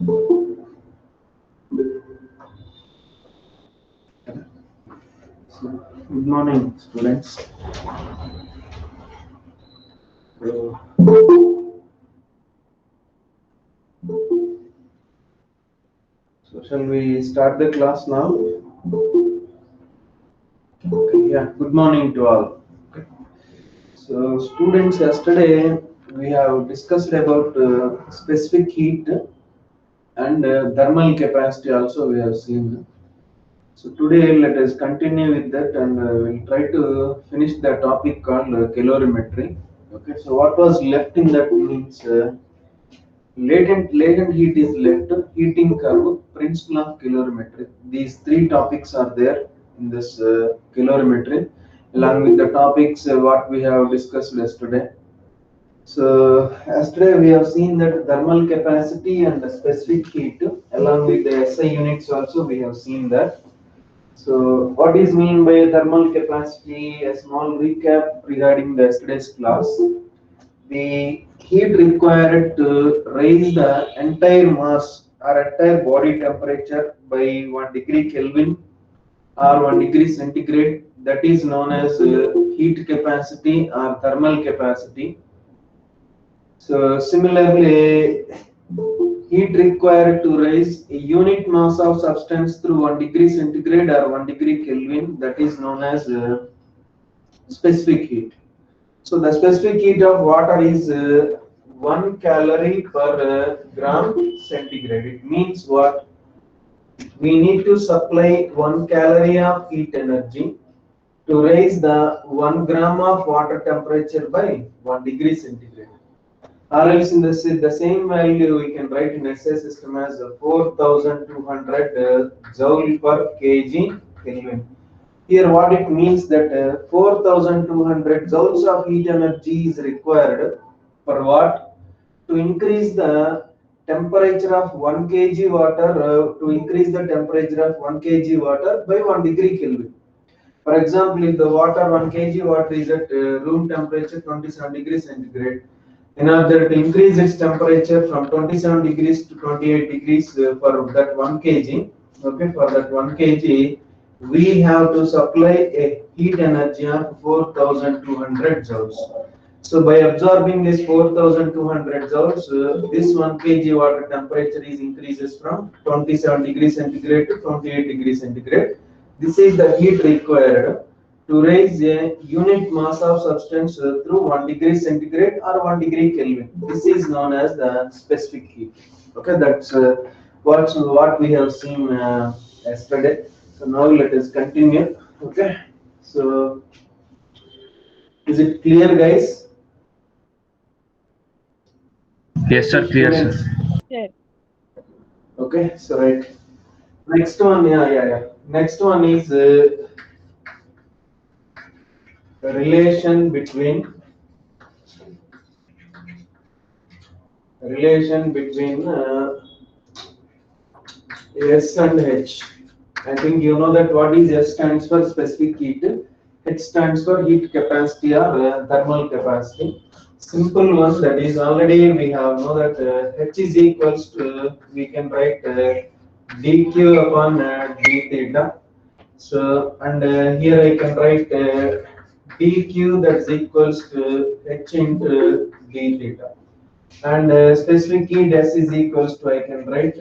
Good morning, students. So, shall we start the class now? Okay, yeah. Good morning to all. Okay. So, students, yesterday we have discussed about specific heat and thermal capacity. Also, we have seen. So today, let us continue with that, and we'll try to finish the topic called calorimetry. Okay. So, what was left in that means. Latent heat is left, heating curve, principle of calorimetry. These three topics are there in this calorimetry, along with the topics what we have discussed yesterday. So yesterday we have seen that thermal capacity and the specific heat, along with the SI units also we have seen that. So what is mean by thermal capacity? A small recap regarding the yesterday's class. The heat required to raise the entire mass or entire body temperature by 1 degree Kelvin or 1 degree centigrade, that is known as heat capacity or thermal capacity. So similarly, heat required to raise a unit mass of substance through 1 degree centigrade or 1 degree Kelvin, that is known as specific heat. So the specific heat of water is 1 calorie per gram centigrade. It means what? We need to supply 1 calorie of heat energy to raise the 1 gram of water temperature by 1 degree centigrade. Or else in the same value we can write in SI system as 4200 joule per kg Kelvin. Here what it means that 4200 joules of heat energy is required for what? To increase the temperature of 1 kg water, to increase the temperature of 1 kg water by 1 degree Kelvin. For example, if the water 1 kg water is at room temperature 27 degrees centigrade, in order to increase its temperature from 27 degrees to 28 degrees for that 1 kg, okay, for that 1 kg, we have to supply a heat energy of 4200 joules. So by absorbing this 4200 joules, this 1 kg water temperature is increases from 27 degrees centigrade to 28 degrees centigrade. This is the heat required to raise a unit mass of substance through 1 degree centigrade or 1 degree Kelvin. This is known as the specific heat. Okay, that's what we have seen yesterday. So now let us continue. Okay, so is it clear, guys? Yes, sir. Clear, sir. Students. Yes. Okay, so right. Next one, yeah. Next one is the relation between S and H. I think you know that what is S stands for specific heat, H stands for heat capacity or thermal capacity. Simple one, that is already we have know that H is equals to, we can write dq upon d theta. So and here I can write dq, that's equals to H into d theta. And specific heat S is equals to, I can write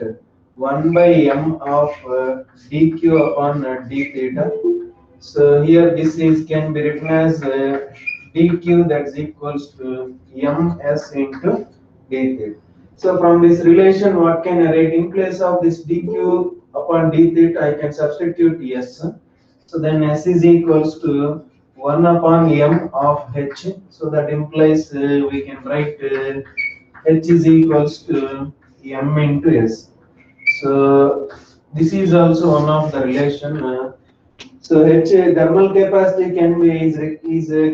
1 by m of dq upon d theta. So here this is can be written as dq, that's equals to ms into d theta. So from this relation, what can I write? In place of this dq upon d theta, I can substitute s. So then s is equals to 1 upon m of h. So that implies we can write h is equals to m into s. So this is also one of the relation. So H thermal capacity can be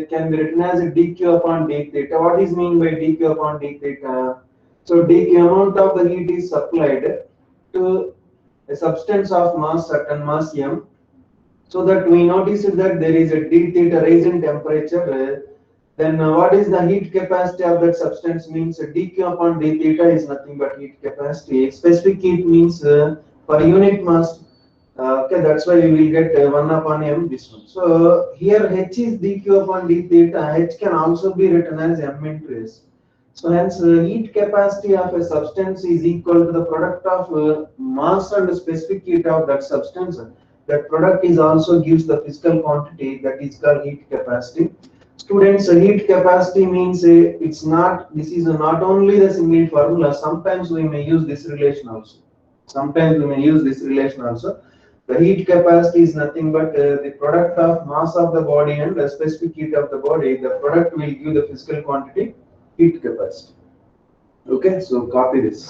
can be written as dq upon d theta. What is mean by dq upon d theta? So dq amount of the heat is supplied to a substance of mass, certain mass m, so that we notice that there is a d theta rise in temperature. Then what is the heat capacity of that substance? Means dq upon d theta is nothing but heat capacity. Specific heat means per unit mass. Okay, that's why we will get 1 upon m this one. So here h is dq upon d theta. H can also be written as m into s. So hence heat capacity of a substance is equal to the product of mass and specific heat of that substance. That product is also gives the physical quantity, that is called heat capacity. Students, heat capacity means it's not. This is not only the single formula. Sometimes we may use this relation also. Sometimes we may use this relation also. The heat capacity is nothing but the product of mass of the body and the specific heat of the body. The product will give the physical quantity, heat capacity. Okay, so copy this.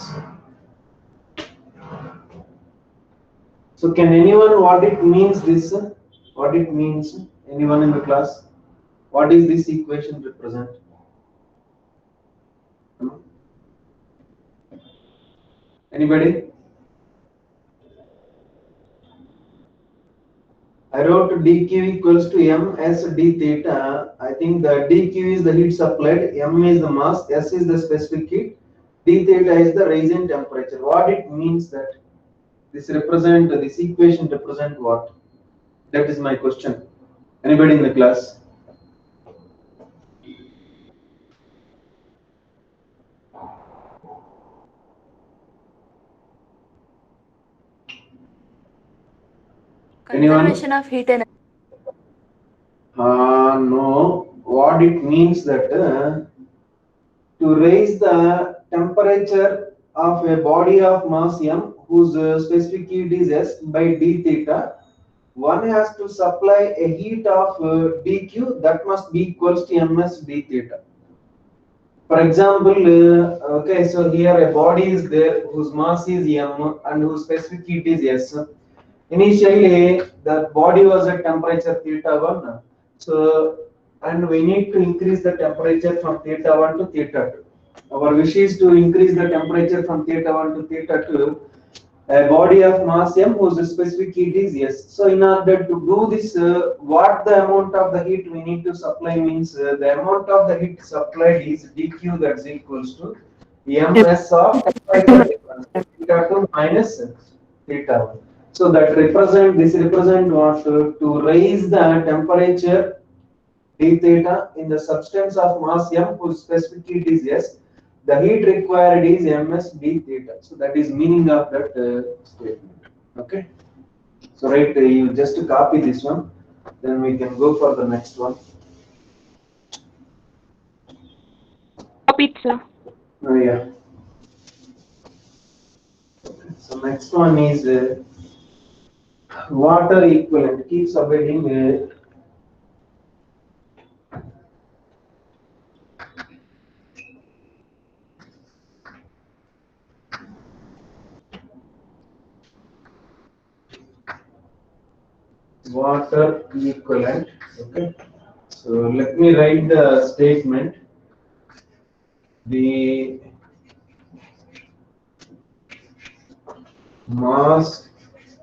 So can anyone what it means this? What it means? Anyone in the class? What is this equation represent? Anybody? I wrote dq equals to ms d theta. I think the dq is the heat supplied, m is the mass, s is the specific heat, d theta is the rise in temperature. What it means that this equation represent what? That is my question. Anybody in the class? Anyone? Conservation of heat energy. No. What it means that to raise the temperature of a body of mass m whose specific heat is s by d theta, one has to supply a heat of dq that must be equals to ms d theta. For example, okay, so here a body is there whose mass is m and whose specific heat is s. Initially, the body was at temperature theta 1. So, and we need to increase the temperature from theta 1 to theta 2. Our wish is to increase the temperature from theta 1 to theta 2. A body of mass m whose specific heat is s. So in order to do this, what the amount of the heat we need to supply means the amount of the heat supplied is dq, that's equals to ms of theta 2 minus theta 1. So that represent what to raise the temperature d theta in the substance of mass m whose specific heat is s. The heat required is ms d theta. So that is meaning of that statement. Okay. So right, you just copy this one, then we can go for the next one. Copy it, sir. Oh yeah. So next one is water equivalent. Keep submitting. Water equivalent. Okay. So let me write the statement. The mass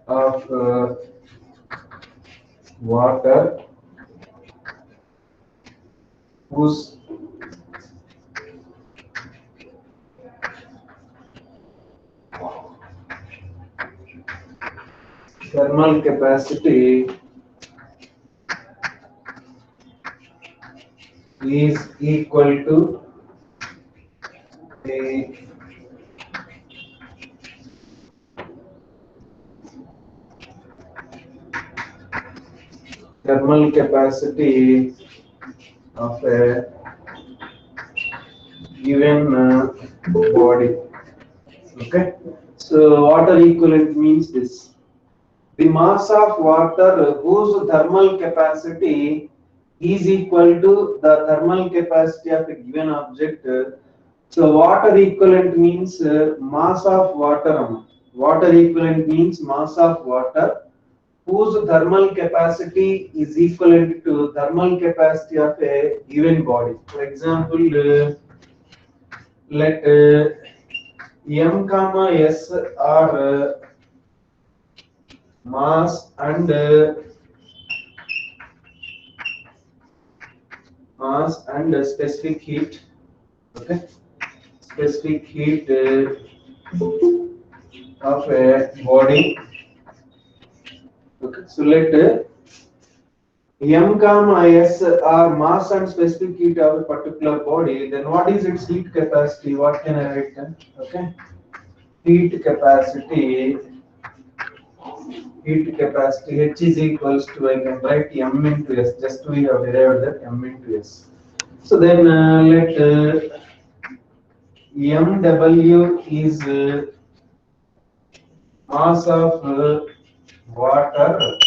of water whose thermal capacity is equal to the thermal capacity of a given body. Okay, so water equivalent means this: the mass of water whose thermal capacity is equal to the thermal capacity of a given object. So water equivalent means mass of water. Water equivalent means mass of water whose thermal capacity is equivalent to thermal capacity of a given body. For example, let m comma s are mass and mass and specific heat. Okay, specific heat of a body. Okay, so let M comma S are mass and specific heat of a particular body. Then what is its heat capacity? What can I write then? Okay, heat capacity. Heat capacity H is equals to, I can write M into S. Just we have derived that M into S. So then let MW is mass of water.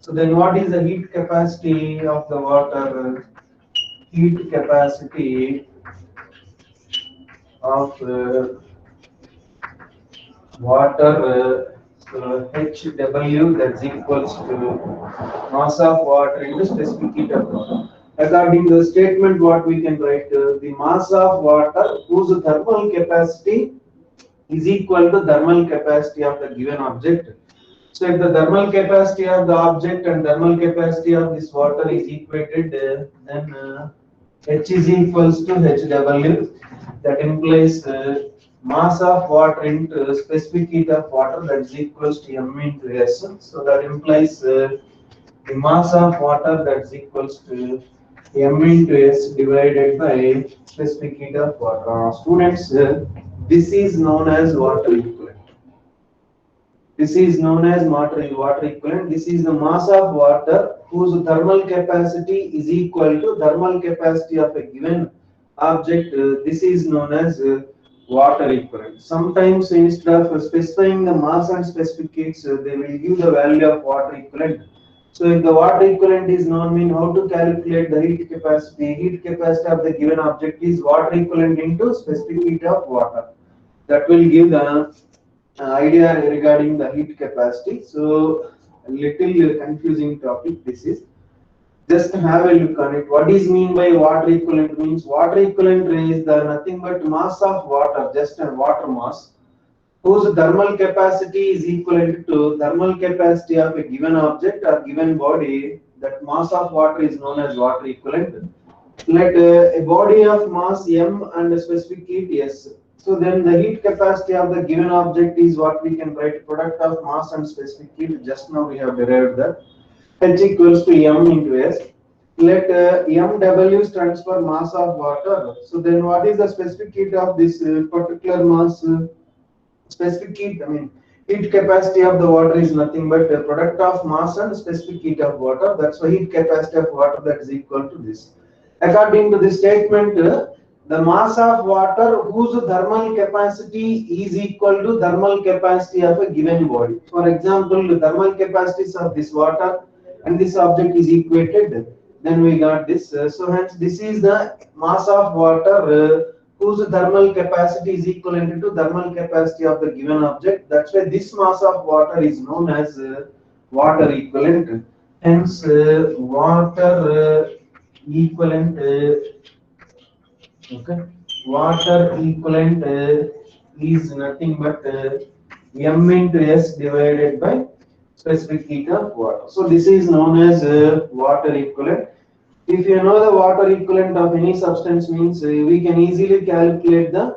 So then what is the heat capacity of the water? Heat capacity of water, HW, that's equals to mass of water into specific heat of water. According to the statement, what we can write, the mass of water whose thermal capacity is equal to thermal capacity of the given object. So if the thermal capacity of the object and thermal capacity of this water is equated, then H is equals to HW. That implies mass of water into specific heat of water, that is equals to M into S. So that implies the mass of water, that is equals to M into S divided by specific heat of water. Students, this is known as water equivalent. This is known as water equivalent. This is the mass of water whose thermal capacity is equal to thermal capacity of a given object. This is known as water equivalent. Sometimes instead of specifying the mass and specific heats, they will give the value of water equivalent. So if the water equivalent is known, mean how to calculate the heat capacity. Heat capacity of the given object is water equivalent into specific heat of water. That will give the idea regarding the heat capacity. So a little confusing topic this is. Just have a look on it. What is mean by water equivalent? Means water equivalent is the nothing but mass of water, just a water mass, whose thermal capacity is equivalent to thermal capacity of a given object or given body. That mass of water is known as water equivalent. Let a body of mass M and a specific heat S. So then the heat capacity of the given object is what we can write, product of mass and specific heat. Just now we have derived that. H equals to M into S. Let MW stands for mass of water. So then what is the specific heat of this particular mass? Specific heat, heat capacity of the water is nothing but a product of mass and specific heat of water. That's why heat capacity of water, that is equal to this. According to this statement, the mass of water whose thermal capacity is equal to thermal capacity of a given body. For example, the thermal capacities of this water and this object is equated. Then we got this. So hence this is the mass of water whose thermal capacity is equivalent to thermal capacity of the given object. That's why this mass of water is known as water equivalent. Hence, water equivalent. Okay, water equivalent is nothing but M into S divided by specific heat of water. So this is known as water equivalent. If you know the water equivalent of any substance, means we can easily calculate the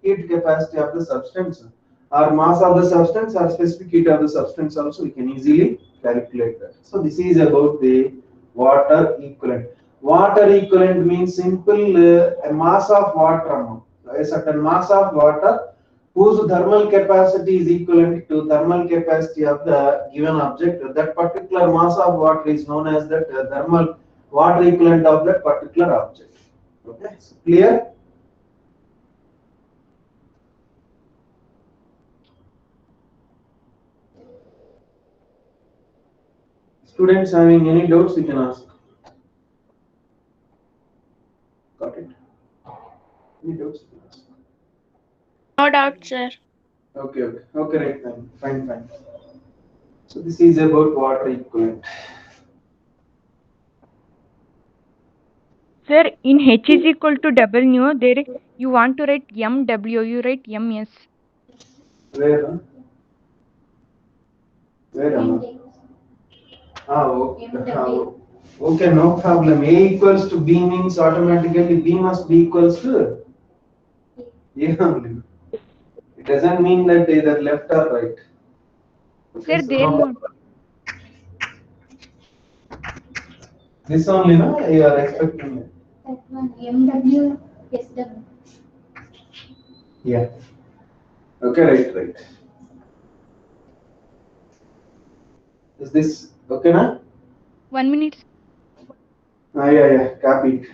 heat capacity of the substance, or mass of the substance, or specific heat of the substance. Also, we can easily calculate that. So this is about the water equivalent. Water equivalent means simple a mass of water, a certain mass of water whose thermal capacity is equivalent to thermal capacity of the given object. That particular mass of water is known as the thermal water equivalent of that particular object. Okay, so clear? Students having any doubts, you can ask. Got it? Any doubts? No doubt, sir. Okay, right, fine. So this is about water equivalent. Sir, in H is equal to W, there you want to write MW, you write MS. Where? Where? Okay. Okay, no problem. A equals to B means automatically B must be equals to A only. It doesn't mean that either left or right. Okay, Sir, so there no no. problem. This only, no? You are expecting it. That one MW SW. Yeah. Okay, right. Is this okay now? 1 minute. Yeah. Copy.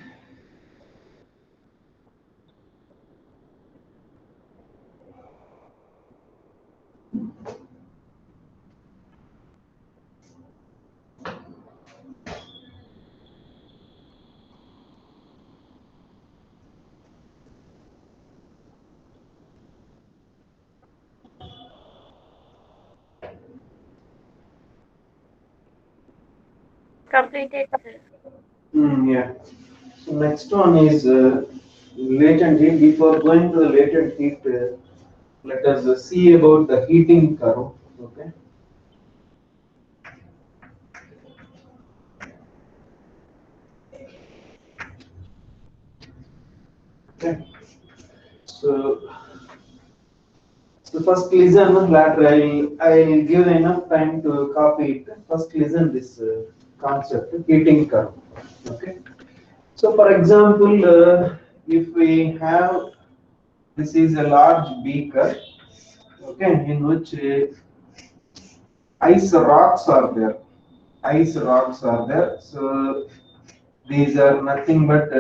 Completed, sir. Yeah. So next one is latent heat. Before going to the latent heat, let us see about the heating curve. Okay. Okay. So, first listen. Later I'll give enough time to copy it. First listen this concept heating curve. Okay. So for example, if we have this is a large beaker, okay, in which ice rocks are there. Ice rocks are there. So these are nothing but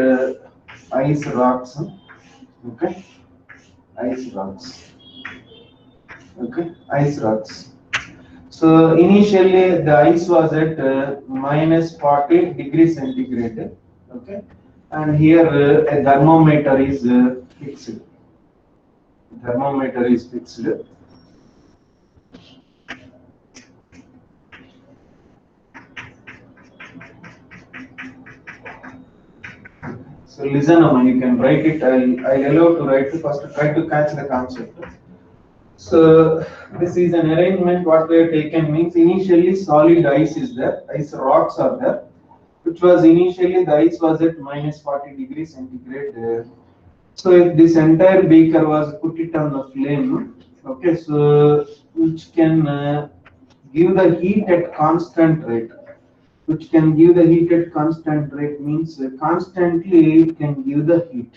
ice rocks. Okay, ice rocks. Okay, ice rocks. So initially the ice was at minus 40 degrees centigrade. Okay, and here a thermometer is fixed. Thermometer is fixed. So listen, Amma, you can write it. I'll allow to write it first. Try to catch the concept. So this is an arrangement. What we have taken means initially solid ice is there. Ice rocks are there, which was initially the ice was at minus 40 degrees centigrade. So if this entire beaker was put it on the flame, okay, so which can give the heat at constant rate. Which can give the heat at constant rate means constantly it can give the heat.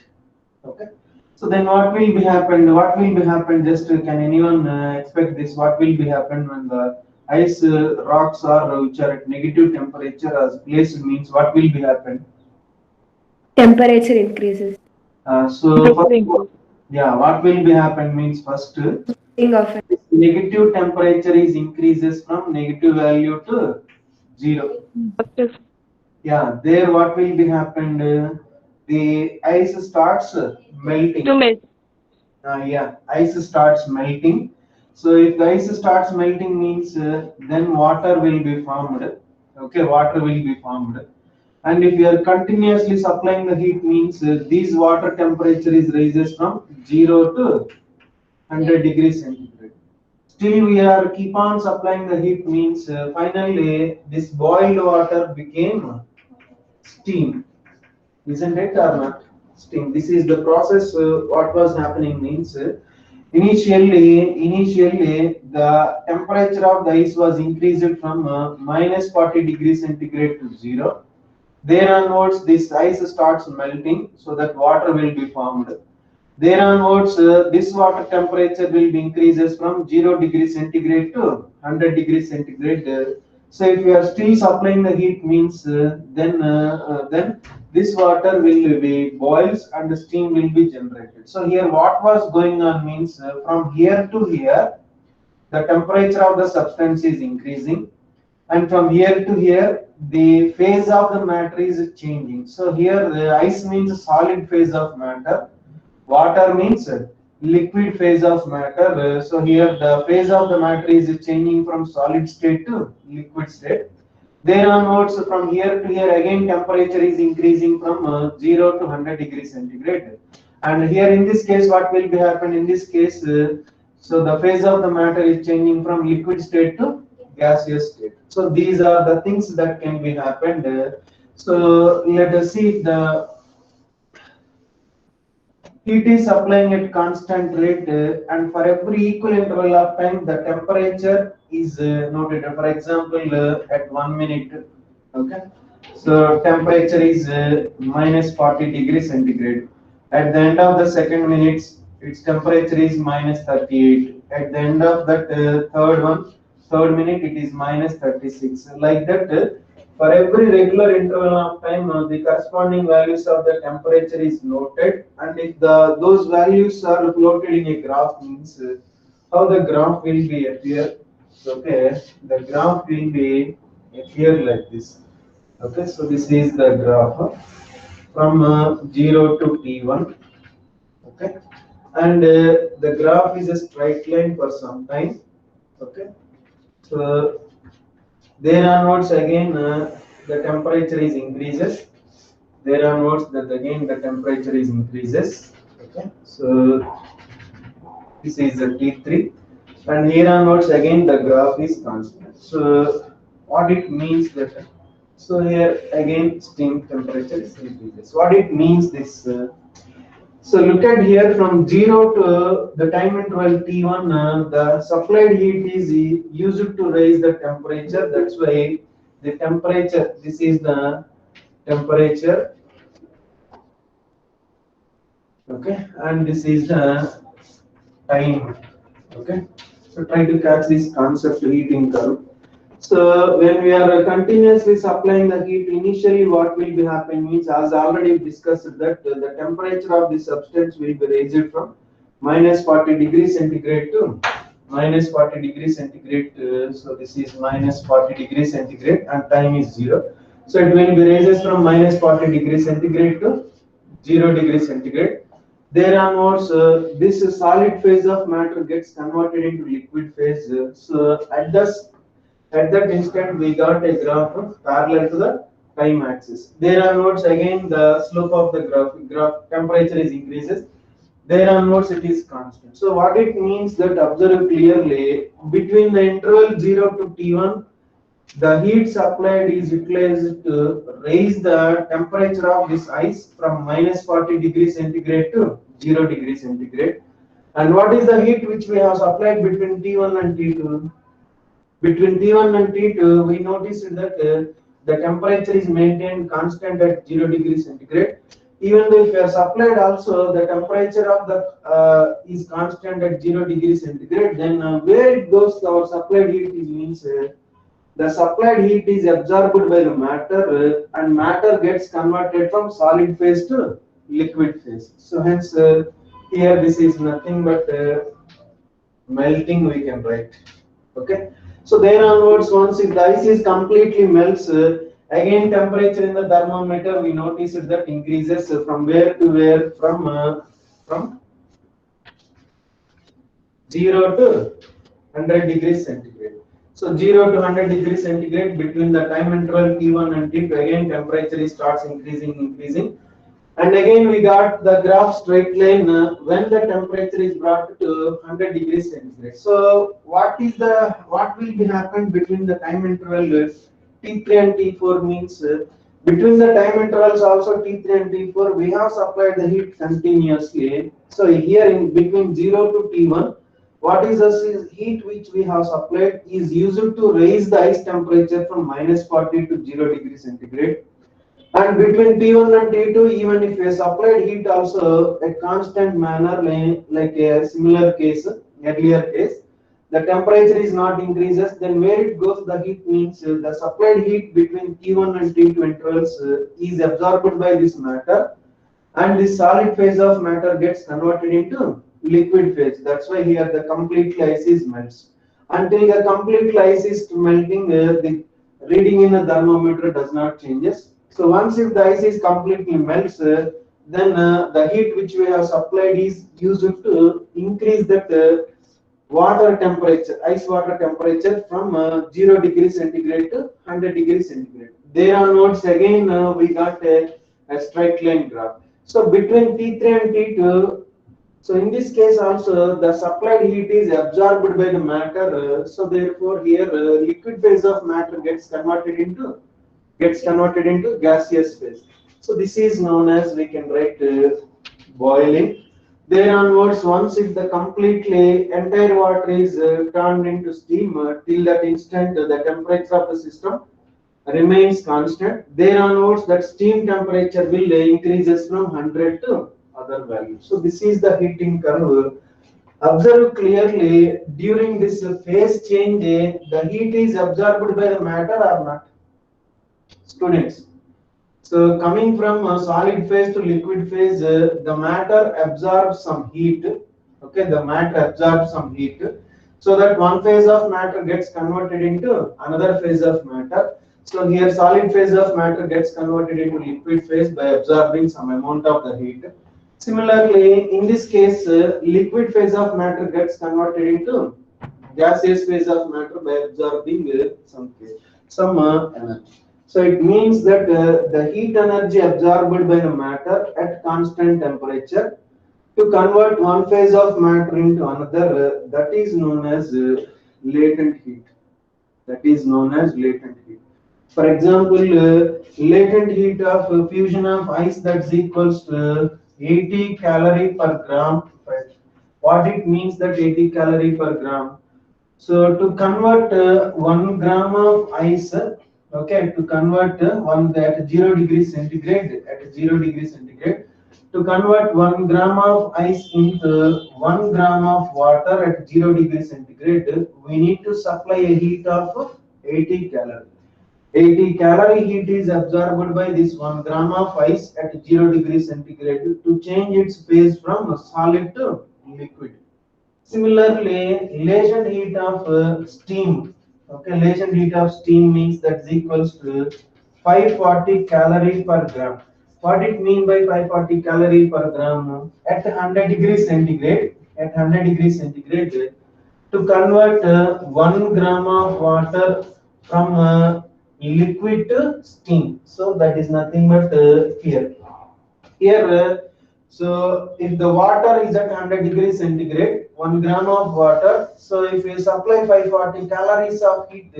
Okay. So then what will be happen? What will be happen? Just can anyone expect this? What will be happen when the ice rocks are which are at negative temperature as placed means what will be happen? Temperature increases. So first, yeah, what will be happen means first Thing of negative temperature is increases from negative value to 0. Yeah, there what will be happened? The ice starts melting. To melt. Yeah, ice starts melting. So if the ice starts melting means then water will be formed. Okay, water will be formed. And if you are continuously supplying the heat means this water temperature is rises from 0 to 100 degrees centigrade. Still we are keep on supplying the heat means finally this boiled water became steam, isn't it or not? Steam. This is the process. What was happening means initially the temperature of the ice was increased from minus 40 degrees centigrade to 0. There onwards, this ice starts melting, so that water will be formed. There onwards, this water temperature will be increases from 0 degrees centigrade to 100 degrees centigrade. So if you are still supplying the heat means then this water will be boils and the steam will be generated. So here what was going on means from here to here the temperature of the substance is increasing, and from here to here the phase of the matter is changing. So here the ice means solid phase of matter, water means liquid phase of matter. So here the phase of the matter is changing from solid state to liquid state. There onwards from here to here again temperature is increasing from 0 to 100 degrees centigrade. And here in this case what will be happen in this case? So the phase of the matter is changing from liquid state to gaseous state. So these are the things that can be happened So let us see if the heat is supplying at constant rate and for every equal interval of time the temperature is noted. For example, at 1 minute, okay. So temperature is minus 40 degrees centigrade. At the end of the second minute, its temperature is minus 38. At the end of that third minute, it is minus 36. Like that, for every regular interval of time, the corresponding values of the temperature is noted, and if those values are plotted in a graph, means how the graph will be appear. Okay, the graph will be appear like this. Okay, so this is the graph from 0 to t1. Okay, and the graph is a straight line for some time. Okay, so there onwards again the temperature is increases. There onwards that again the temperature is increases. Okay, so this is the T3, and here onwards again the graph is constant. So what it means that, so here again steam temperature is increases. What it means this? So look at here from 0 to the time interval T1, the supplied heat is used to raise the temperature. That's why the temperature, this is the temperature, okay, and this is the time, okay. So try to catch this concept heating curve. So when we are continuously supplying the heat, initially what will be happening means, as already discussed, that the temperature of the substance will be raised from minus 40 degrees centigrade to minus 40 degrees centigrade. So this is minus 40 degrees centigrade and time is 0. So it will be raised from minus 40 degrees centigrade to 0 degrees centigrade. There onwards, this solid phase of matter gets converted into liquid phase. So at that instant, we got a graph parallel to the time axis. There onwards, again the slope of the graph temperature is increases. There onwards, it is constant. So what it means that, observe clearly, between the interval 0 to t1, the heat supplied is utilized to raise the temperature of this ice from minus 40 degrees centigrade to 0 degrees centigrade. And what is the heat which we have supplied between T1 and T2? Between T1 and T2, we noticed that the temperature is maintained constant at 0 degrees centigrade. Even though if you are supplied also, the temperature of the is constant at 0 degrees centigrade, then where it goes, our supplied heat is means the supplied heat is absorbed by the matter and matter gets converted from solid phase to liquid phase. So hence here this is nothing but melting, we can write. Okay. So there onwards, once if the ice is completely melts, again temperature in the thermometer we notice that increases from where to where, from 0 to 100 degrees centigrade. So 0 to 100 degrees centigrade, between the time interval T1 and T2, again temperature starts increasing. And again we got the graph straight line when the temperature is brought to 100 degrees centigrade. So what will be happen between the time interval T3 and T4 means between the time intervals also T3 and T4 we have supplied the heat continuously. So here in between 0 to T1, what is the heat which we have supplied is used to raise the ice temperature from minus 40 to 0 degrees centigrade. And between T1 and T2, even if we supplied heat also a constant manner, like a similar case, earlier case, the temperature is not increases, then where it goes, the heat means the supplied heat between T1 and T2 intervals is absorbed by this matter, and this solid phase of matter gets converted into liquid phase. That's why here the complete ice is melts. Until the complete ice is melting, the reading in the thermometer does not changes. So once if the ice is completely melts, then the heat which we have supplied is used to increase that water temperature, ice water temperature from 0 degrees centigrade to 100 degrees centigrade. There onwards again we got a straight line graph. So between T3 and T2, so in this case also the supplied heat is absorbed by the matter. So therefore here liquid phase of matter gets converted into gets converted into gaseous phase. So this is known as, we can write boiling. There onwards, once if the completely entire water is turned into steam, till that instant the temperature of the system remains constant. There onwards, that steam temperature will increases from 100 to other values. So this is the heating curve. Observe clearly during this phase change, the heat is absorbed by the matter or not, students. So coming from a solid phase to liquid phase, the matter absorbs some heat. Okay, the matter absorbs some heat, so that one phase of matter gets converted into another phase of matter. So here solid phase of matter gets converted into liquid phase by absorbing some amount of the heat. Similarly, in this case, liquid phase of matter gets converted into gaseous phase of matter by absorbing some energy. So it means that the heat energy absorbed by the matter at constant temperature to convert one phase of matter into another, that is known as latent heat. That is known as latent heat. For example, latent heat of fusion of ice, that's equals to 80 calorie per gram. What it means that 80 calorie per gram? So to convert 1 gram of ice, okay, to convert one at 0 degrees centigrade, to convert 1 gram of ice into 1 gram of water at 0 degrees centigrade, we need to supply a heat of 80 calorie. 80 calorie heat is absorbed by this 1 gram of ice at 0 degrees centigrade to change its phase from solid to liquid. Similarly, latent heat of steam. Okay, latent heat of steam means that's equals to 540 calorie per gram. What it mean by 540 calorie per gram? At 100 degrees centigrade, to convert 1 gram of water from liquid to steam. So that is nothing but here. So if the water is at 100 degrees centigrade, 1 gram of water, so if you supply 540 calories of heat,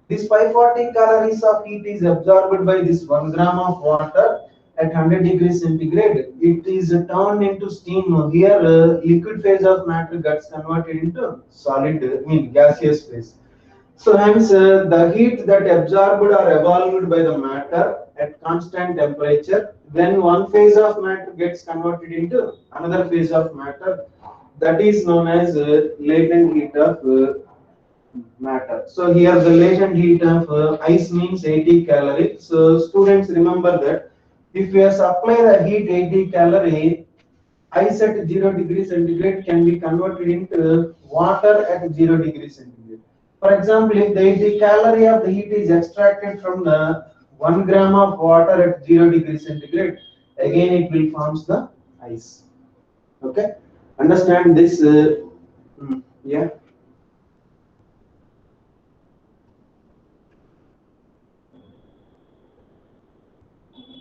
this 540 calories of heat is absorbed by this 1 gram of water at 100 degrees centigrade. It is turned into steam. Here, liquid phase of matter gets converted into solid, gaseous phase. So hence, the heat that absorbed or evolved by the matter at constant temperature, when one phase of matter gets converted into another phase of matter, that is known as latent heat of matter. So here the latent heat of ice means 80 calorie. So students remember that if we supply the heat 80 calorie, ice at 0 degrees centigrade can be converted into water at 0 degrees centigrade. For example, if the 80 calorie of the heat is extracted from the 1 gram of water at 0 degrees centigrade, again it will forms the ice. Okay, understand this? Yeah.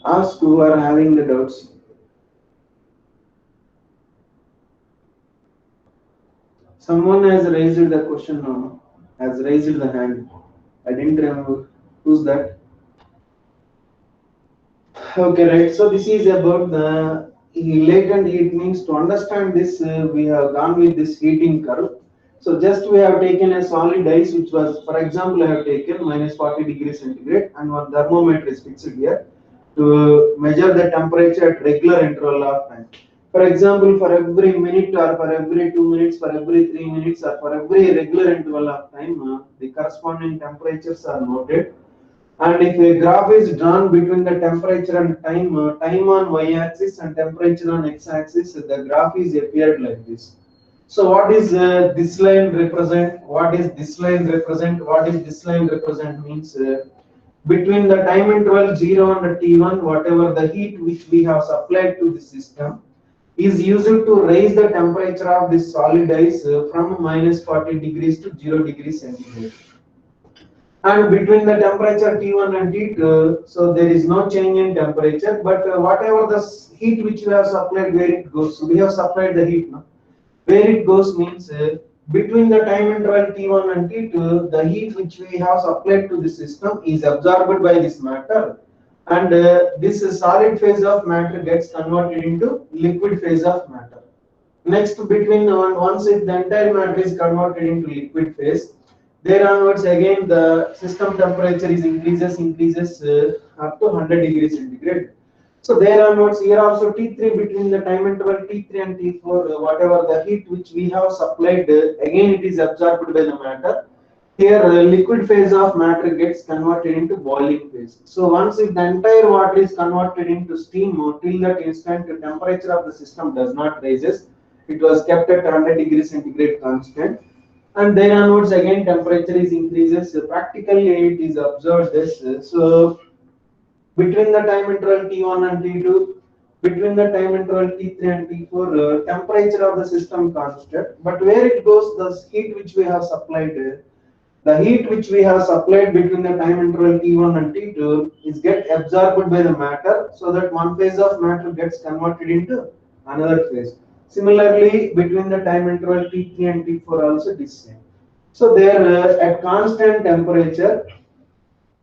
Ask who are having the doubts. Someone has raised the question now. Has raised the hand. I didn't remember. Who's that? Okay, right. So this is about the latent heat. Means to understand this, we have gone with this heating curve. So just we have taken a solid ice, which was, for example, I have taken minus 40 degrees centigrade, and one thermometer is fixed here to measure the temperature at regular interval of time. For example, for every minute or for every 2 minutes, for every 3 minutes or for every regular interval of time, the corresponding temperatures are noted. And if a graph is drawn between the temperature and time, time on y-axis and temperature on x-axis, the graph is appeared like this. So what is this line represent? What is this line represent? What is this line represent means between the time interval 0 and t1, whatever the heat which we have supplied to the system is used to raise the temperature of this solid ice from minus 40 degrees to 0 degrees centigrade. And between the temperature T1 and T2, so there is no change in temperature, but whatever the heat which we have supplied, where it goes. So we have supplied the heat, no? Where it goes means between the time interval T1 and T2, the heat which we have supplied to the system is absorbed by this matter, and this solid phase of matter gets converted into liquid phase of matter. Next, between once if the entire matter is converted into liquid phase, there onwards again the system temperature is increases up to 100 degrees centigrade. So there onwards here also T3, between the time interval T3 and T4, whatever the heat which we have supplied, again it is absorbed by the matter. Here liquid phase of matter gets converted into boiling phase. So once if the entire water is converted into steam, till that instant the temperature of the system does not rises. It was kept at 100 degrees centigrade constant, and then onwards again temperature is increases. Practically it is observed this. So between the time interval T1 and T2, between the time interval T3 and T4, temperature of the system constant, but where it goes, the heat which we have supplied, the heat which we have supplied between the time interval T1 and T2 is get absorbed by the matter, so that one phase of matter gets converted into another phase. Similarly, between the time interval T3 and T4 also it is same. So there at constant temperature,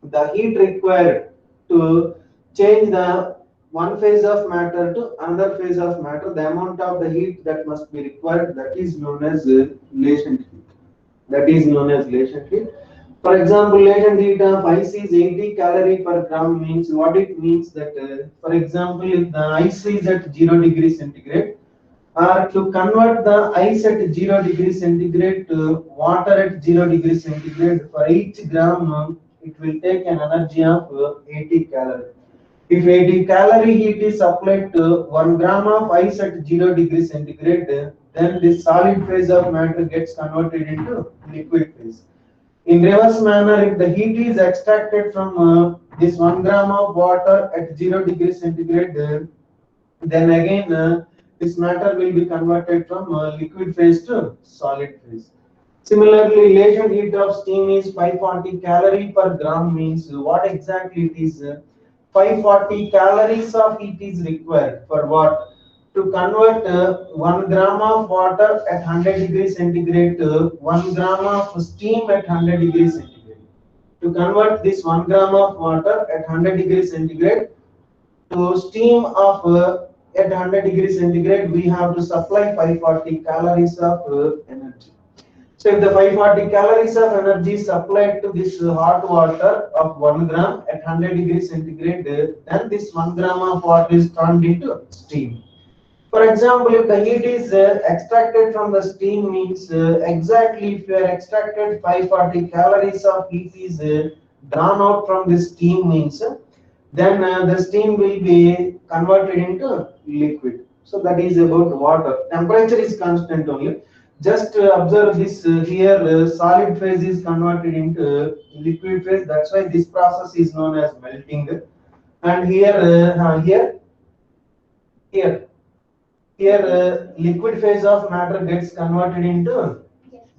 the heat required to change the one phase of matter to another phase of matter, the amount of the heat that must be required, that is known as latent heat. That is known as latent heat. For example, latent heat of ice is 80 calorie per gram means what it means that, for example, if the ice is at 0 degrees centigrade, or to convert the ice at 0 degrees centigrade to water at 0 degrees centigrade, for each gram it will take an energy of 80 calorie. If 80 calorie heat is applied to 1 gram of ice at 0 degrees centigrade, then this solid phase of matter gets converted into liquid phase. In reverse manner, if the heat is extracted from this 1 gram of water at 0 degrees centigrade, then again this matter will be converted from liquid phase to solid phase. Similarly, latent heat of steam is 540 calorie per gram means what exactly it is? 540 calories of heat is required for what? To convert 1 gram of water at 100 degrees centigrade to 1 gram of steam at 100 degrees centigrade. To convert this 1 gram of water at 100 degrees centigrade to steam of at 100 degrees centigrade, we have to supply 540 calories of energy. So if the 540 calories of energy is supplied to this hot water of 1 gram at 100 degrees centigrade, then this 1 gram of water is turned into steam. For example, if the heat is extracted from the steam means exactly if you are extracted 540 calories of heat is drawn out from the steam means then the steam will be converted into liquid. So that is about water. Temperature is constant only. Just observe this here solid phase is converted into liquid phase. That's why this process is known as melting. And here here liquid phase of matter gets converted into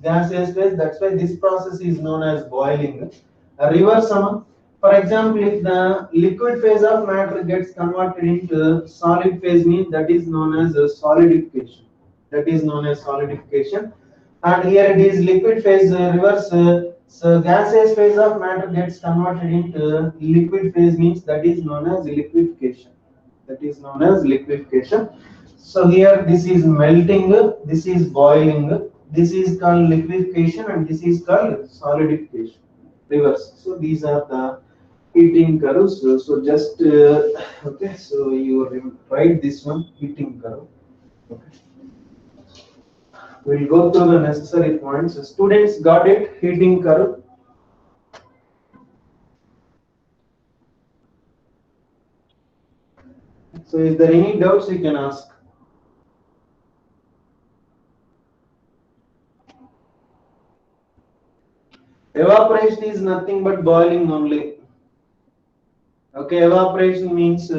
gaseous phase. That's why this process is known as boiling. A reverse sum. For example, if the liquid phase of matter gets converted into solid phase means that is known as solidification. That is known as solidification. And here it is liquid phase reverse. So gaseous phase of matter gets converted into liquid phase means that is known as liquefaction. That is known as liquefaction. So here this is melting, this is boiling, this is called liquefaction, and this is called solidification. Reverse. So these are the heating curves. So just okay. So you write this one heating curve. Okay. We'll go through the necessary points. Students got it? Heating curve. So is there any doubts you can ask? Evaporation is nothing but boiling only. Okay, evaporation means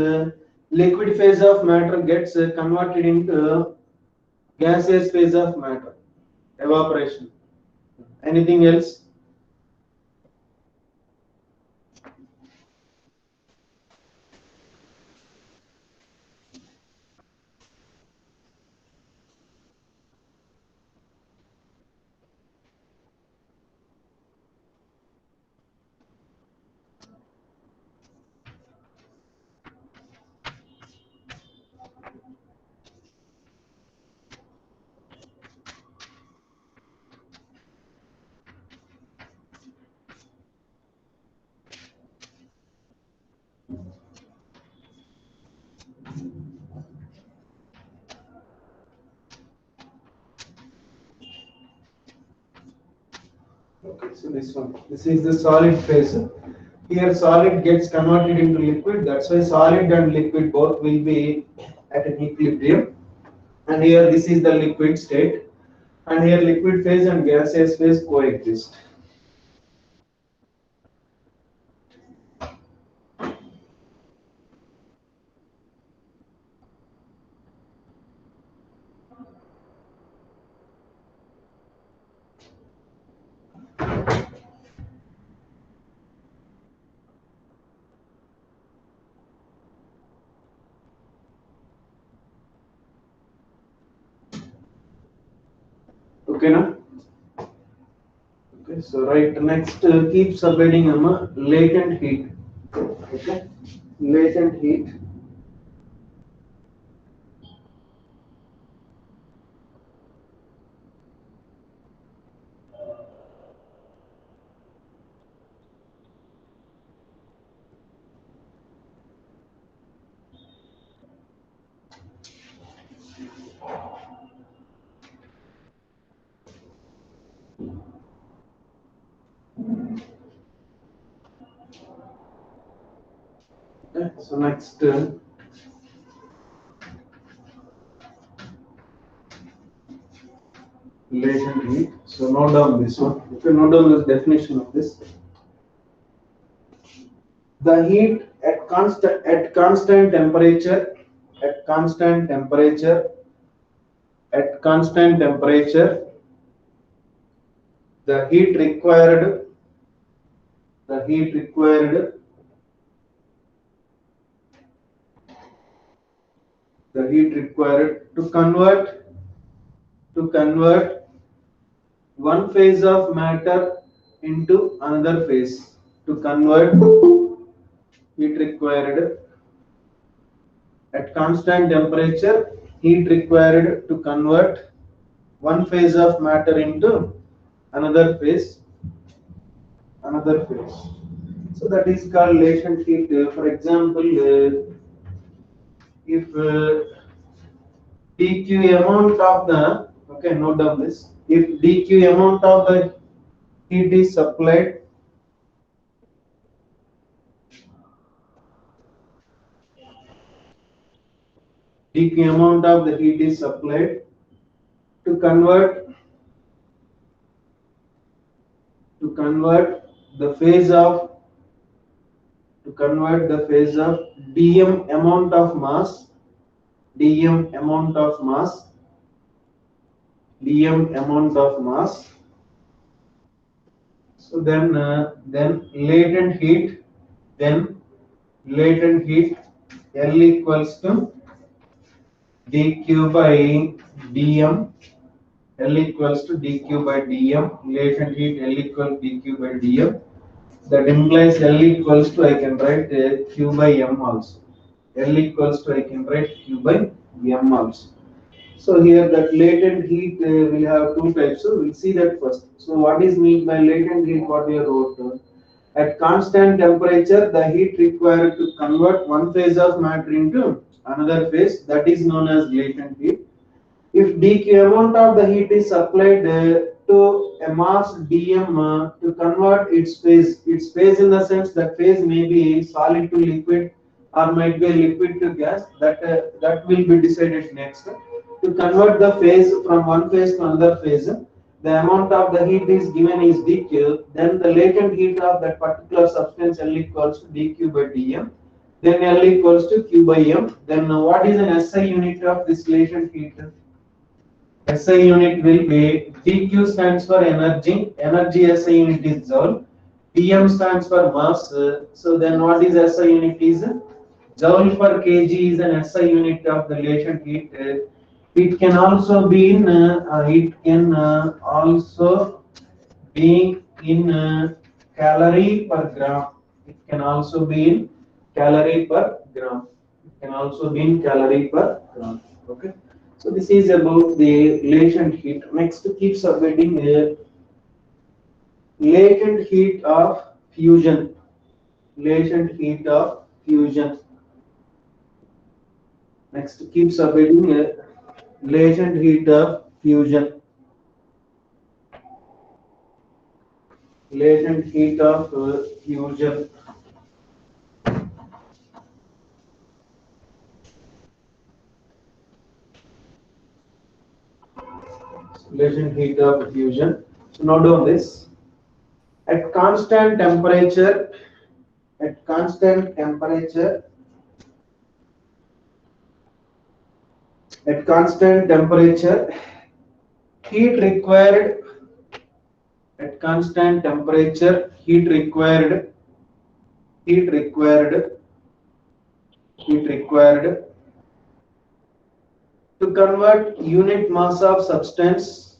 liquid phase of matter gets converted into gaseous phase of matter. Evaporation. Anything else? Okay, so this one. This is the solid phase. Here solid gets converted into liquid. That's why solid and liquid both will be at an equilibrium. And here this is the liquid state. And here liquid phase and gaseous phase coexist. Okay, now. Okay, so right next keep subheading latent heat. Okay, latent heat. Okay, so next latent heat. So note down this one. If you note down the definition of this, the heat at constant temperature, at constant temperature, at constant temperature, the heat required, the heat required, the heat required to convert one phase of matter into another phase, to convert heat required at constant temperature, heat required to convert one phase of matter into another phase, another phase. So that is called latent heat. For example, if dq amount of the, okay, note down this, if dq amount of the heat is supplied, dq amount of the heat is supplied to convert, to convert the phase of, to convert the phase of dm amount of mass, dm amount of mass, dm amount of mass. So then latent heat, then latent heat L equals to dq by dm, L equals to dq by dm, latent heat L equals dq by dm. That implies L equals to, I can write q by m also. L equals to, I can write q by m also. So here that latent heat will have two types. So we'll see that first. So what is meant by latent heat? What we wrote at constant temperature, the heat required to convert one phase of matter into another phase, that is known as latent heat. If dq amount of the heat is supplied to a mass dm to convert its phase in the sense that phase may be solid to liquid or might be liquid to gas. That will be decided next. To convert the phase from one phase to another phase, the amount of the heat is given is dq. Then the latent heat of that particular substance L equals to dq by dm. Then L equals to q by m. Then what is an SI unit of this latent heat? SI unit will be dq stands for energy. Energy SI unit is joule. dm stands for mass. So then what is SI unit is joule per kg is an SI unit of the latent heat. It can also be in also be in calorie per gram. It can also be in calorie per gram. It can also be in calorie per gram. Okay. So this is about the latent heat. Next, keep subheading latent heat of fusion. Latent heat of fusion. Next, keep subheading latent heat of fusion. latent heat of fusion. Latent heat of fusion. So note down this. At constant temperature, at constant temperature, at constant temperature, heat required at constant temperature, heat required to convert unit mass of substance,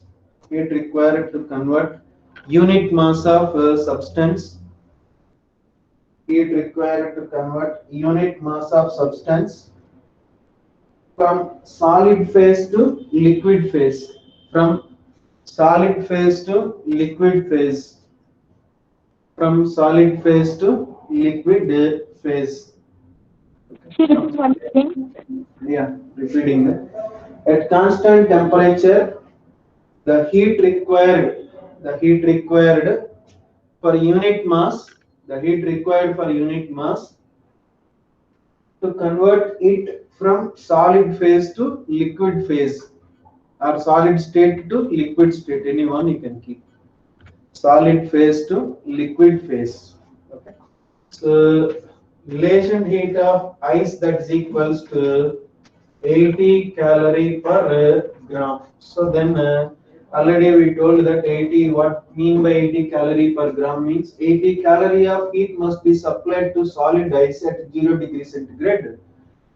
heat required to convert unit mass of substance, heat required to convert unit mass of substance from solid phase to liquid phase, from solid phase to liquid phase, from solid phase to liquid phase. One thing. Yeah, repeating that. At constant temperature, the heat required for unit mass, the heat required for unit mass to convert it from solid phase to liquid phase, or solid state to liquid state, any one you can keep. Solid phase to liquid phase. Okay. So relation heat of ice, that's equals to 80 calorie per gram. So then already we told that 80, what mean by 80 calorie per gram means 80 calorie of heat must be supplied to solid ice at 0 degrees centigrade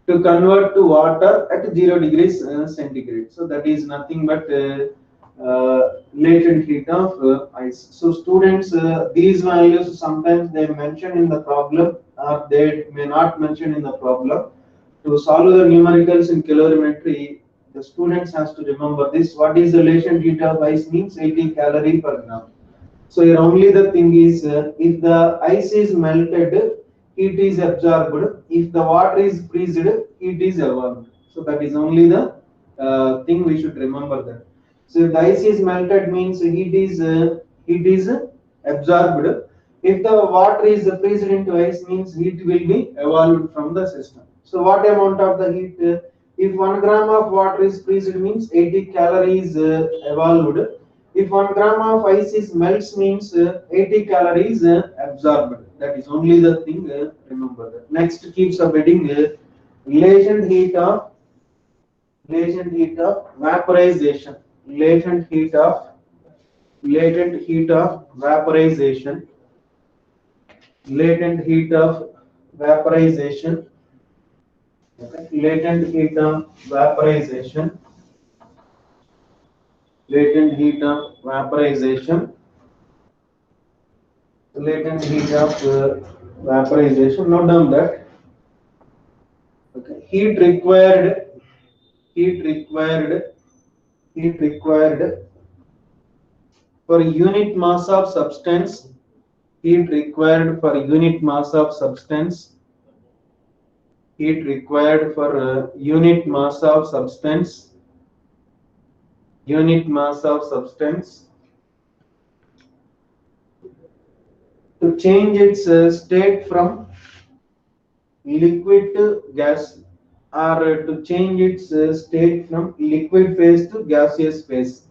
to convert to water at 0 degrees centigrade. So that is nothing but latent heat of ice. So students, these values sometimes they mention in the problem or they may not mention in the problem. To solve the numericals in calorimetry, the students has to remember this. What is the latent heat of ice means 80 calorie per gram. So here only the thing is, if the ice is melted, heat is absorbed. If the water is freezed, heat is evolved. So that is only the thing we should remember that. So if the ice is melted means heat is absorbed. If the water is freezed into ice means heat will be evolved from the system. So what amount of the heat? If 1 gram of water is freezed means 80 calories evolved. If 1 gram of ice is melts means 80 calories absorbed. That is only the thing. Remember that. Next keep subheading latent heat of vaporization. Latent heat of vaporization. Latent heat of vaporization. Latent heat of vaporization. Latent heat of vaporization. Latent heat of vaporization. Note down that. Okay. Heat required for unit mass of substance. Heat required for unit mass of substance. Heat required for unit mass of substance. Unit mass of substance to change its state from liquid to gas, or to change its state from liquid phase to gaseous phase.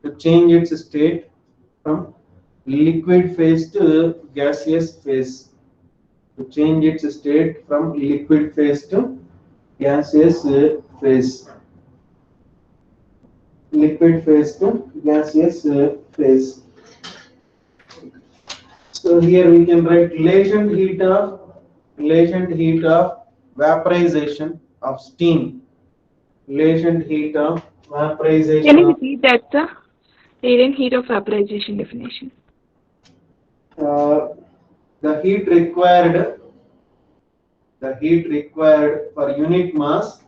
To change its state from liquid phase to gaseous phase. To change its state from liquid phase to gaseous phase. Liquid phase to gaseous phase. So here we can write latent heat of vaporization of steam. Latent heat of vaporization. Can you repeat that, sir? Latent heat of vaporization definition. The heat required for unit mass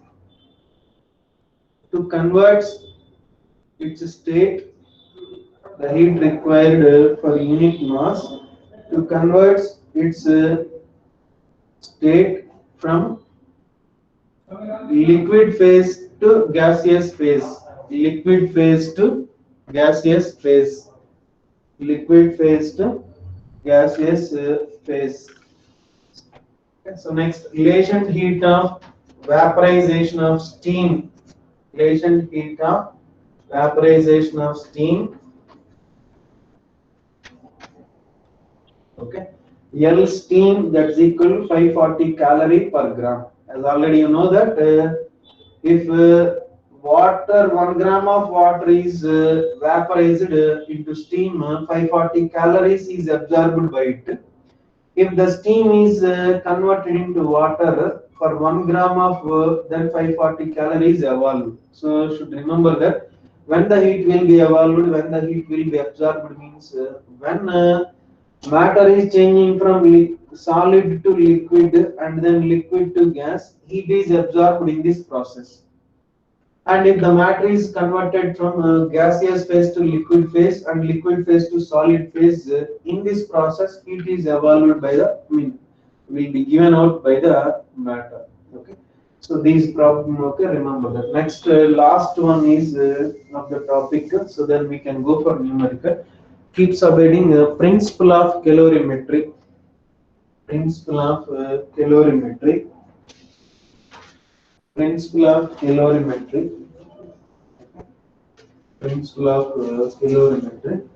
to convert its state. The heat required for unit mass to convert its state from liquid phase to gaseous phase. Liquid phase to gaseous phase. Liquid phase to gaseous phase. Okay, so next, latent heat of vaporization of steam. Latent heat of vaporization of steam. Okay, L steam, that's equal to 540 calorie per gram. As already you know that if water 1 gram of water is vaporized into steam, 540 calories is absorbed by it. If the steam is converted into water, for 1 gram of then 540 calories evolved. So should remember that when the heat will be evolved, when the heat will be absorbed means when matter is changing from solid to liquid and then liquid to gas, heat is absorbed in this process. And if the matter is converted from gaseous phase to liquid phase and liquid phase to solid phase, in this process, heat is evolved by the, will be given out by the matter. Okay. So these problem, okay, remember that. Next, last one is of the topic. So then we can go for numerical. Keep subheading principle of calorimetry. Principle of calorimetry. Principle of calorimetry. Principle of calorimetry.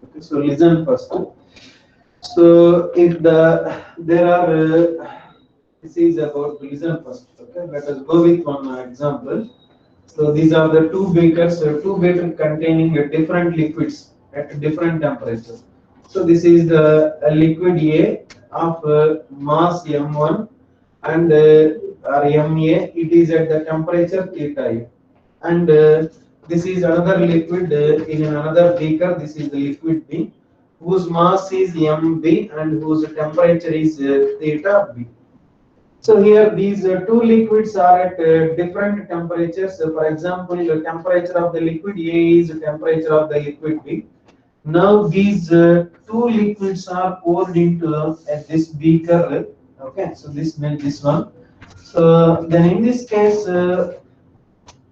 Okay, so listen first. So if there are this is about listen first. Okay, let us go with one example. So these are the two beakers containing different liquids at different temperatures. So this is the liquid A of mass M1 and or MA. It is at the temperature theta A. And this is another liquid in another beaker. This is the liquid B, whose mass is MB and whose temperature is theta B. So here these two liquids are at different temperatures. So for example, the temperature of the liquid A is the temperature of the liquid B. Now these two liquids are poured into this beaker. Okay, so this means this one. So then in this case,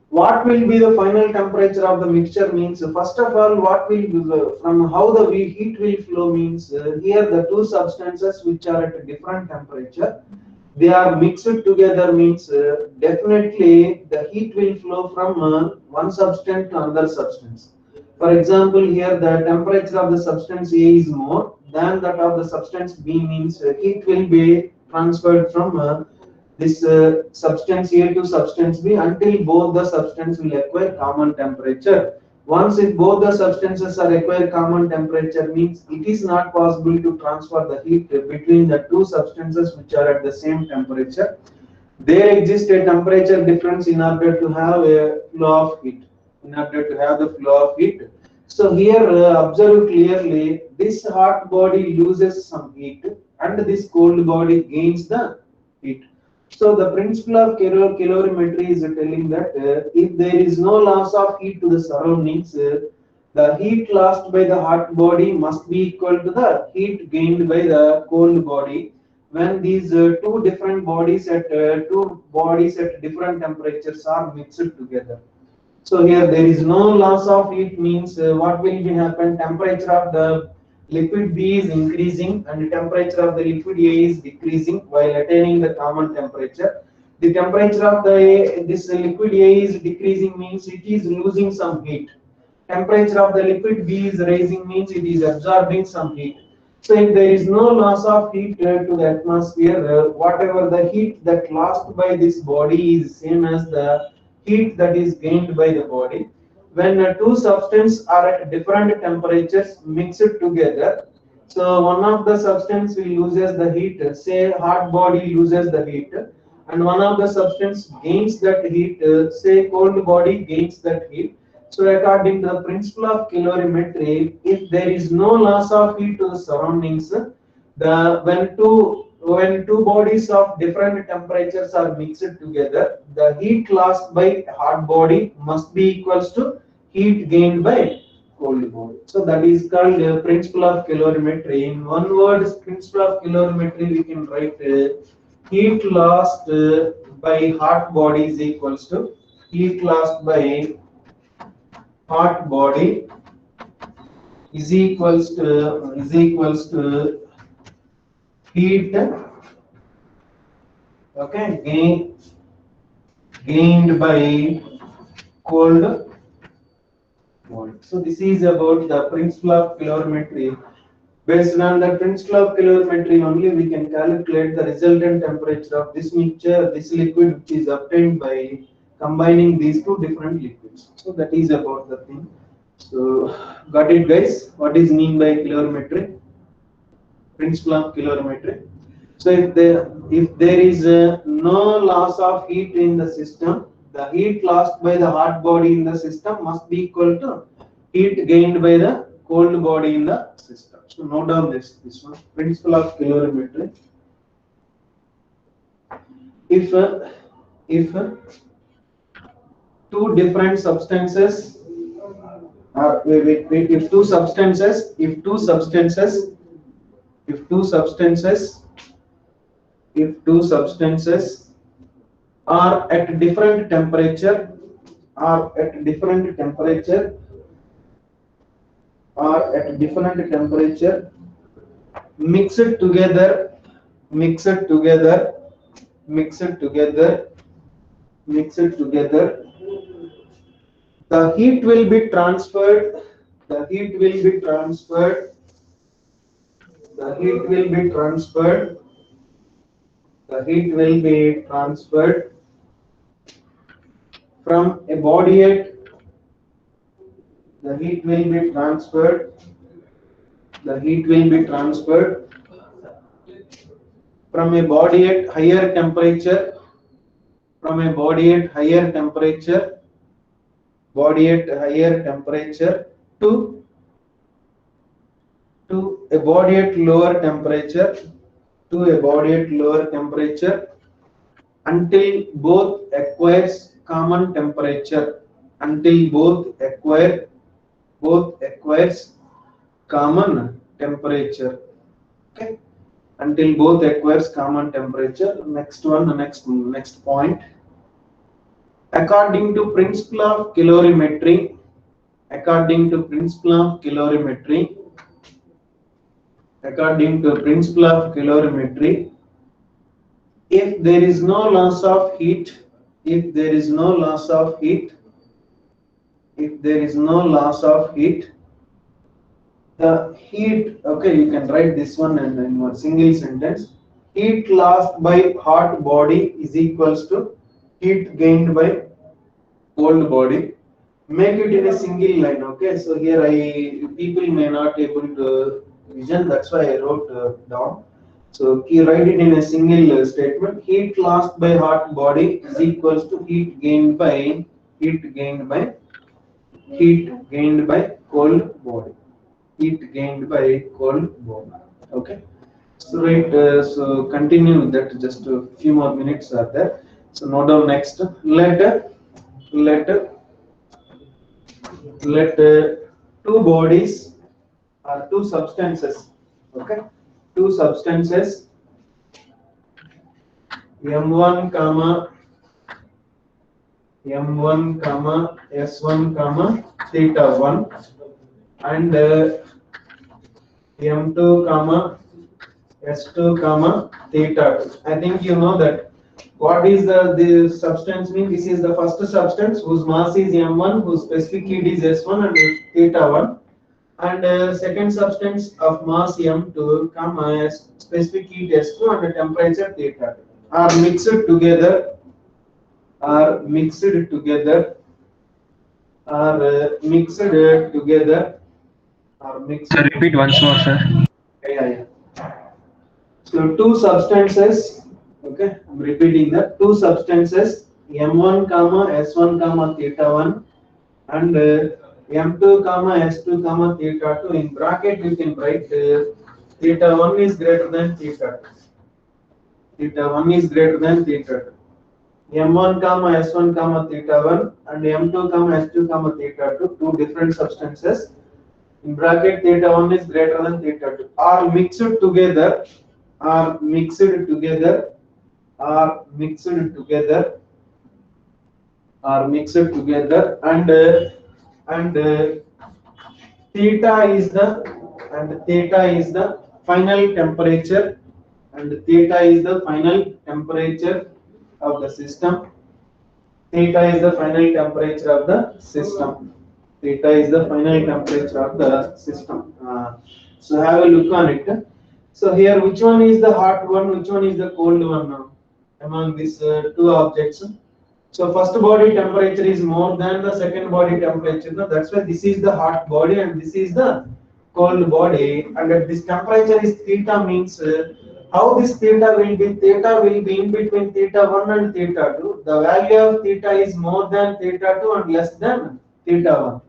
what will be the final temperature of the mixture means first of all what will from how the heat will flow means here the two substances which are at a different temperature, they are mixed together means definitely the heat will flow from one substance to another substance. For example, here the temperature of the substance A is more than that of the substance B means heat will be transferred from this substance A to substance B until both the substances will acquire common temperature. Once if both the substances are acquire common temperature means it is not possible to transfer the heat between the two substances which are at the same temperature. There exists a temperature difference in order to have a flow of heat. In order to have the flow of heat. So here observe clearly this hot body loses some heat and this cold body gains the heat. So the principle of calorimetry is telling that if there is no loss of heat to the surroundings, the heat lost by the hot body must be equal to the heat gained by the cold body when these two bodies at different temperatures are mixed together. So here there is no loss of heat means what will be happen? Temperature of the liquid B is increasing and the temperature of the liquid A is decreasing while attaining the common temperature. The temperature of this liquid A is decreasing means it is losing some heat. Temperature of the liquid B is rising means it is absorbing some heat. So if there is no loss of heat to the atmosphere, whatever the heat that lost by this body is same as the heat that is gained by the body. When two substances are at different temperatures mixed together, so one of the substance will loses the heat, say hot body loses the heat, and one of the substance gains that heat, say cold body gains that heat. So according to the principle of calorimetry, if there is no loss of heat to the surroundings, when two bodies of different temperatures are mixed together, the heat lost by hot body must be equals to heat gained by cold body. So that is called principle of calorimetry. In one word, principle of calorimetry we can write heat lost by hot body is equals to heat lost by hot body is equals to heat, okay, gained by cold body. So this is about the principle of calorimetry. Based on the principle of calorimetry only, we can calculate the resultant temperature of this mixture, this liquid, which is obtained by combining these two different liquids. So that is about the thing. So got it, guys? What is mean by calorimetry? Principle of calorimetry. So if there is no loss of heat in the system, the heat lost by the hot body in the system must be equal to heat gained by the cold body in the system. So note down this one, principle of calorimetry. If two different substances, if two substances are at different temperature, mixed together, the heat will be transferred, from a body at from a body at higher temperature, to a body at lower temperature, until both acquires common temperature, common temperature. Okay, until both acquires common temperature. Next one, next point. According to principle of calorimetry, if there is no loss of heat, the heat, okay, you can write this one in one single sentence. Heat lost by hot body is equals to heat gained by cold body. Make it in a single line, okay? So here people may not able to vision, that's why I wrote down. So you write it in a single statement. Heat lost by hot body is equals to heat gained by cold body. Okay. So right. So continue with that. Just a few more minutes are there. So note down next. Let two bodies or two substances. Okay. Two substances. M1 comma S1 comma theta 1 and M2 comma S2 comma theta 2. I think you know that. What is the substance mean? This is the first substance whose mass is M1, whose specific heat is S1 and theta 1. And second substance of mass M2 comma specific heat S2 and temperature theta 2 are mixed together. Sir, repeat once more, sir. Yeah. So two substances, okay, I'm repeating that. Two substances M1 comma S1 comma theta 1 and M2 comma S2 comma theta 2. In bracket we can write theta 1 is greater than theta 2. M1 comma S1 comma theta 1 and M2 comma S2 comma theta 2, two different substances. In bracket theta 1 is greater than theta 2 are mixed together and theta is the final temperature, and theta is the final temperature of the system. Theta is the final temperature of the system. Theta is the final temperature of the system. So have a look on it. So here, which one is the hot one? Which one is the cold one now among these two objects? So first body temperature is more than the second body temperature. No? That's why this is the hot body and this is the cold body. And at this temperature is theta means how this theta will be? Theta will be in between theta 1 and theta 2. The value of theta is more than theta 2 and less than theta 1.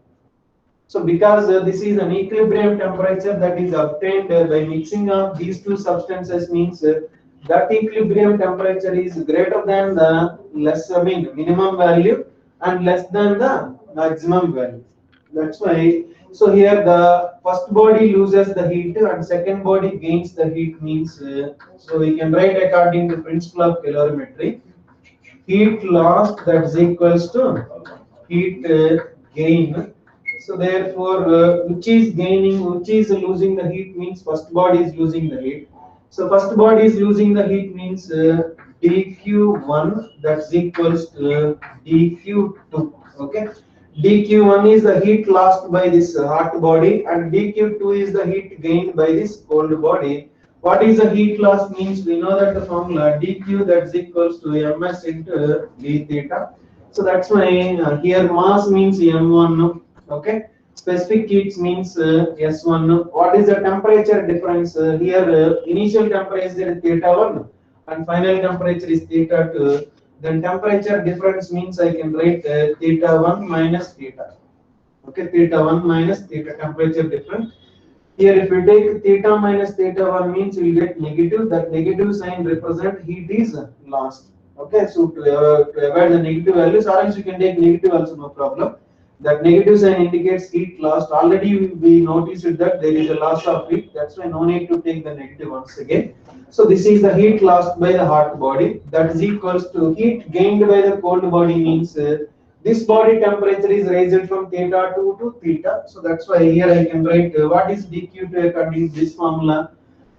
So because this is an equilibrium temperature that is obtained by mixing of these two substances means that equilibrium temperature is greater than the minimum value and less than the maximum value. That's why, so here the first body loses the heat and second body gains the heat means, so we can write according to principle of calorimetry, heat lost that is equals to heat gain. So therefore, which is gaining, which is losing the heat means first body is losing the heat. So first body is losing the heat means dq1 that's equals to dq2. Okay, dq1 is the heat lost by this hot body and dq2 is the heat gained by this cold body. What is the heat loss means? We know that the formula dq that's equals to ms into d theta. So that's why here mass means m1. Okay, specific heat means S1. What is the temperature difference? Here initial temperature is theta 1 and final temperature is theta 2. Then temperature difference means I can write theta 1 minus theta. Okay, theta 1 minus theta, temperature difference. Here if we take theta minus theta 1 means we will get negative. That negative sign represent heat is lost. Okay, so to avoid the negative values, or else you can take negative also, no problem. That negative sign indicates heat lost. Already we noticed that there is a loss of heat. That's why no need to take the negative once again. So this is the heat lost by the hot body. That is equals to heat gained by the cold body means this body temperature is raised from theta 2 to theta. So that's why here I can write what is dq2 according to this formula.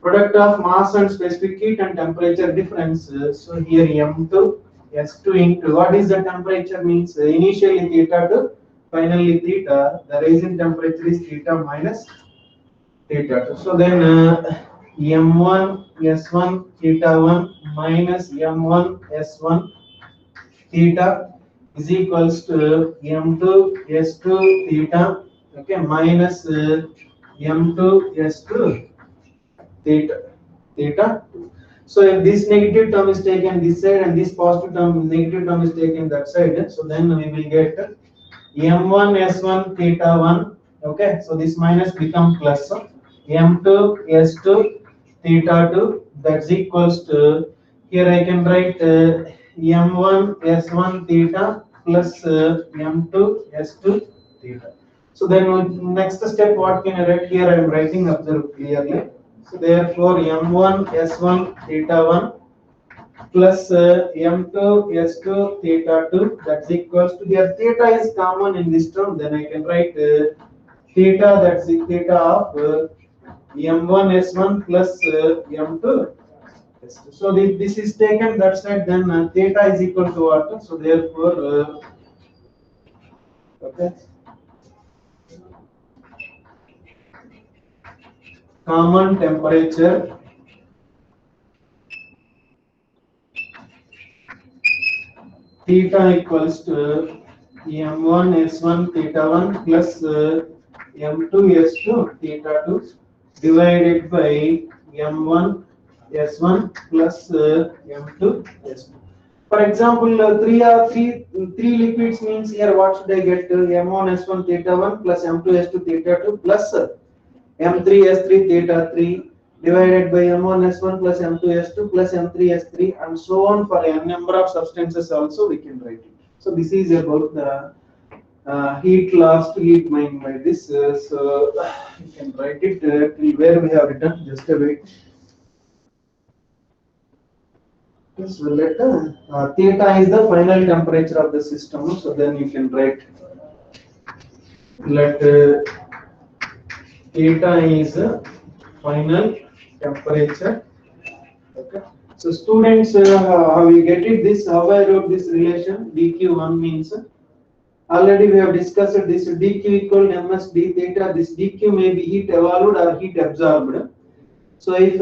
Product of mass and specific heat and temperature difference. So here m2 s2 into what is the temperature means initially theta 2. Finally theta, the rising temperature is theta minus theta 2. So then m1 s1 theta 1 minus m1 s1 theta is equals to m2 s2 theta, okay, minus m2 s2 theta 2. So if this negative term is taken this side and this positive term, negative term is taken that side, so then we will get m1 s1 theta 1. Okay, so this minus become plus m2 s2 theta 2, that's equals to, here I can write m1 s1 theta plus m2 s2 theta. So then next step, what can I write? Here I am writing, observe clearly. So therefore m1 s1 theta 1 plus m2 s2 theta 2, that's equals to, here theta is common in this term, then I can write theta, that's the theta of m1 s1 plus m2 s2. So this is taken that side, then theta is equal to what? So therefore okay, common temperature theta equals to m1 s1 theta 1 plus m2 s2 theta 2 divided by m1 s1 plus m2 s2. For example, three liquids means here what should I get? M1 s1 theta 1 plus m2 s2 theta 2 plus m3 s3 theta 3 divided by m1 s1 plus m2 s2 plus m3 s3 and so on for n number of substances also we can write it. So this is about the heat lost, heat gained by this. So you can write it till where we have written. Just a wait. So let theta is the final temperature of the system. So then you can write let Theta is final temperature. Okay. So students, how we get it? This how I wrote this relation. dq1 means already we have discussed this dq equal ms d theta. This dq may be heat evolved or heat absorbed. So if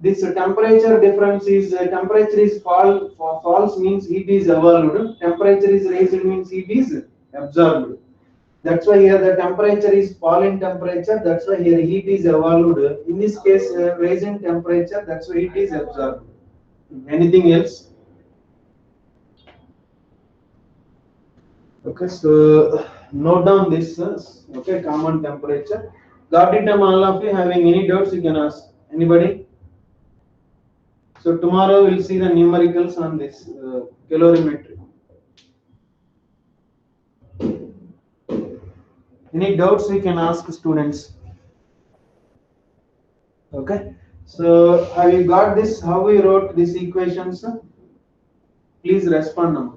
this temperature difference is temperature is false means heat is evolved. Temperature is raised means heat is absorbed. That's why here the temperature is fall in temperature. That's why here heat is evolved. In this case, rise in temperature. That's why heat is absorbed. Anything else? Okay, so note down this. Okay, common temperature. Got it, all of you? Having any doubts, you can ask. Anybody? So tomorrow we'll see the numericals on this calorimetry. Any doubts we can ask students? Okay. So have you got this? How we wrote these equations? Please respond now.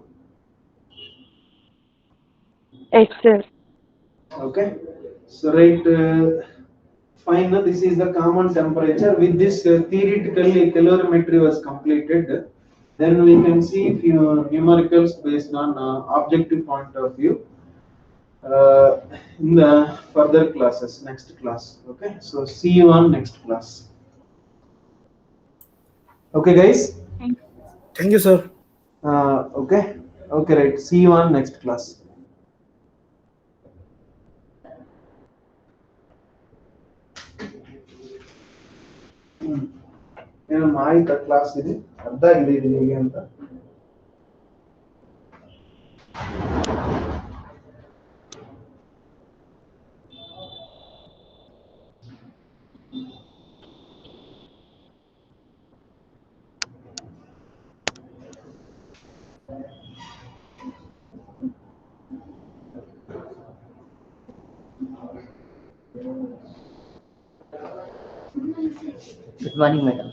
Yes, sir. Okay. So right. Fine. This is the common temperature. With this theoretically calorimetry was completed. Then we can see few numericals based on objective point of view. In the further classes, next class. Okay, so see you on next class. Okay, guys. Thank you, sir. Okay, right. See you on next class. ಏನು ಮಾಹಿತಿ class ಇದೆ ಅರ್ಧ ಇದೆ ನಿಮಗೆ ಅಂತ Good morning, madam.